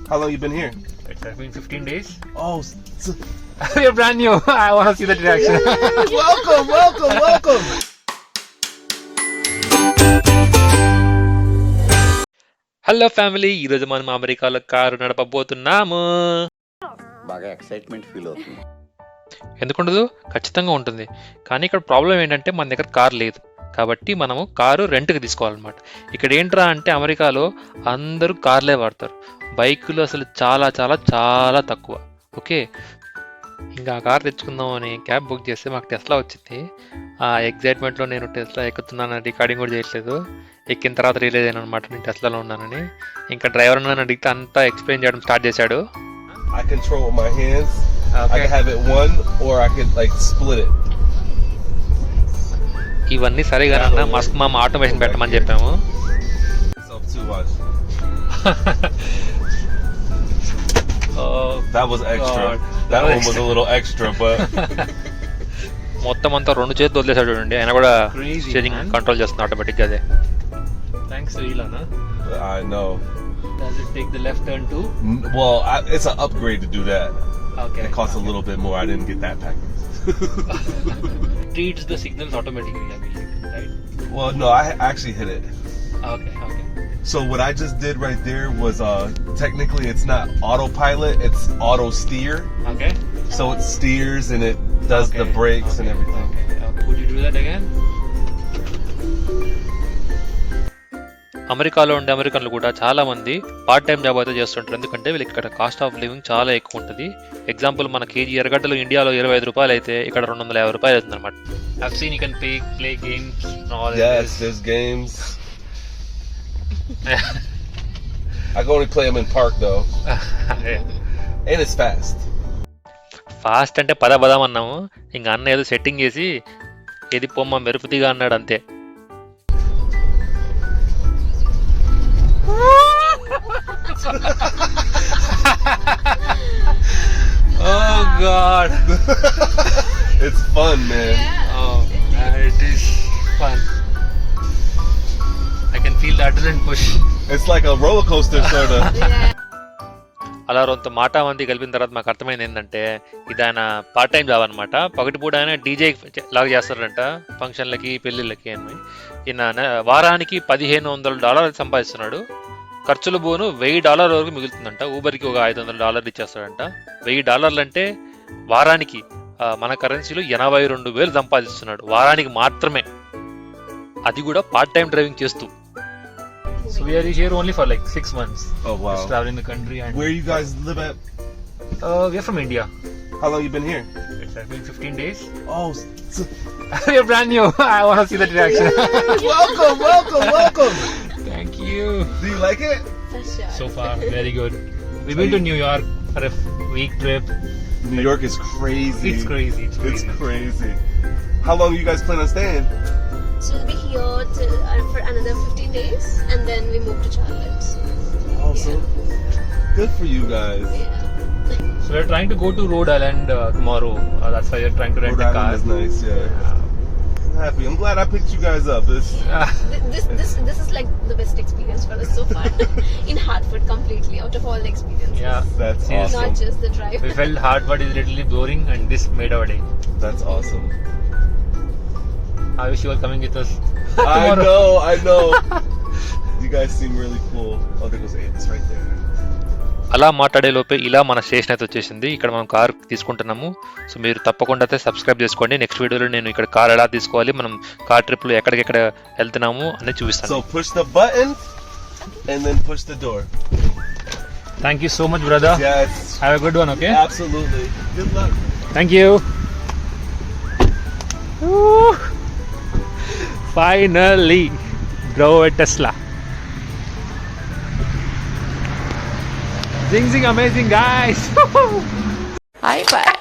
How long you been here? It's been 15 days. Oh, You're brand new. I want to see the reaction. welcome. Hello family, ఈరోజు మనం అమెరికాలో car నడపబోతున్నాము. బాగా excitement feel అవుతుంది. ఎందుకుండదు, ఖచ్చితంగా ఉంటుంది. కానీ ఇక్కడ ప్రాబ్లం ఏంటంటే మన దగ్గర కారు లేదు, కాబట్టి మనము కారు రెంట్కి తీసుకోవాలన్నమాట. ఇక్కడ ఏంట్రా అంటే అమెరికాలో అందరూ కార్లే వాడతారు, బైకులు అసలు చాలా చాలా చాలా తక్కువ. ఓకే, ఇంకా ఆ కార్ తెచ్చుకుందాం అని క్యాబ్ బుక్ చేస్తే మాకు టెస్లా వచ్చింది. ఆ ఎగ్జైట్మెంట్లో నేను టెస్లా ఎక్కుతున్నానని రికార్డింగ్ కూడా చేయట్లేదు. ఎక్కిన తర్వాత రియలైజ్ అయినా అనమాట నేను టెస్లాలో ఉన్నానని. ఇంకా డ్రైవర్ నన్ను అడిగితే అంతా ఎక్స్ప్లెయిన్ చేయడం స్టార్ట్ చేశాడు. I control with my hands. Okay. I can have it one or I could like split it. ఇవన్నీ సరిగానన్నా మస్క్ మామ ఆటోమేషన్ పెట్టమని చెప్పాము. That was extra. That one was a little extra, but మొత్తం అంతా రెండు చేతులు వదిలేసాడు చూడండి. ఆయన కూడా స్టీరింగ్ కంట్రోల్ చేస్తున్నా ఆటోమేటిక్ గా. అదే thanks వీలానా. I know. Does it take the left turn too? Well, it's an upgrade to do that. Okay. It costs a little bit more. I didn't get that package. Treats the signals automatically, I believe, right? Well, no, I actually hit it. Okay. So what I just did right there was technically it's not autopilot, it's auto steer. Okay. So it steers and it does the brakes and everything. Okay. Would you do that again? అమెరికాలో ఉండే అమెరికన్లు కూడా చాలా మంది part time job అయితే చేస్తుంటారు. ఎందుకంటే వీళ్ళకి ఇక్కడ కాస్ట్ ఆఫ్ లివింగ్ చాలా ఎక్కువ ఉంటుంది. ఎగ్జాంపుల్, మన కేజీ ఎర్రగడ్డలు ఇండియాలో 25 రూపాయలు అయితే ఇక్కడ 250 రూపాయలు అవుతుంది అనమాట. I've seen you can play games and all that. Yes, there's games. I can only play them in park though. And it's fast. Fast అంటే పదం అన్నాము. ఇంకా అన్న ఏదో సెట్టింగ్ చేసి ఏది పొమ్మ మెరుపుతిగా అన్నాడు అంతే. Oh God. It's fun, man. Yeah. Oh, it is fun. I can feel the adrenaline push. It's like a roller coaster sort of. అలా రొంత మాట మంది కలిపిన తర్వాత మాకు అర్థమైంది ఏంటంటే ఇది ఆయన పార్ట్ టైం జాబ్ అనమాట. పగటిపూట ఆయన డీజే లాగా చేస్తారంట ఫంక్షన్లకి పెళ్ళిళ్ళకి అని. ఈయన వారానికి $1,500 సంపాదిస్తున్నాడు. ఖర్చులు పోను $1,000 వరకు మిగులుతుందంట. ఊబర్కి ఒక $500 ఇచ్చేస్తాడంట. $1,000 అంటే వారానికి మన కరెన్సీలో 82,000 సంపాదిస్తున్నాడు వారానికి మాత్రమే, అది కూడా పార్ట్ టైం డ్రైవింగ్ చేస్తూ. So we are here only for like 6 months. Oh wow. Just traveling the country. And where you guys live at? We are from India. How long you been here? It's been 15 days. Oh, You're brand new. I want to see the reaction. Welcome. Thank you. Do you like it? For sure. So far, very good. We've been to New York for a week trip. New York is crazy. It's crazy. It's crazy. How long you guys plan on staying? So we'll be here for another 15 days and then we move to Charlotte. Awesome. Good for you guys. Yeah. So we're trying to go to Rhode Island tomorrow. That's why we're trying to rent Rhode a car. Island is nice, yeah. I'm happy. I'm glad I picked you guys up. This is like the best experience for us so far. In Hartford, completely out of all the experiences. Yeah, That's seriously. awesome. Not just the drive. We felt Hartford is literally boring and this made our day. That's awesome. I wish you were coming with us. I know. You guys seem really cool. Oh, there goes Avis right there. అలా మాట్లాడే లోపే ఇలా మన station అయితే వచ్చేసింది. ఇక్కడ మనం car తీసుకుంటున్నాము. సో మీరు తప్పకుండా అయితే సబ్స్క్రైబ్ చేసుకోండి. నెక్స్ట్ వీడియోలో నేను ఇక్కడ కార్ ఎలా తీసుకోవాలి, మనం కార్ ట్రిప్లో ఎక్కడికెక్కడ వెళ్తున్నాము అని చూపిస్తాను. So push the button and then push the door. Thank you so much, brother. Yes. Have a good one, okay? Absolutely. Good luck. Thank you. Woo. Finally drove a Tesla. Zing, amazing guys. Bye bye.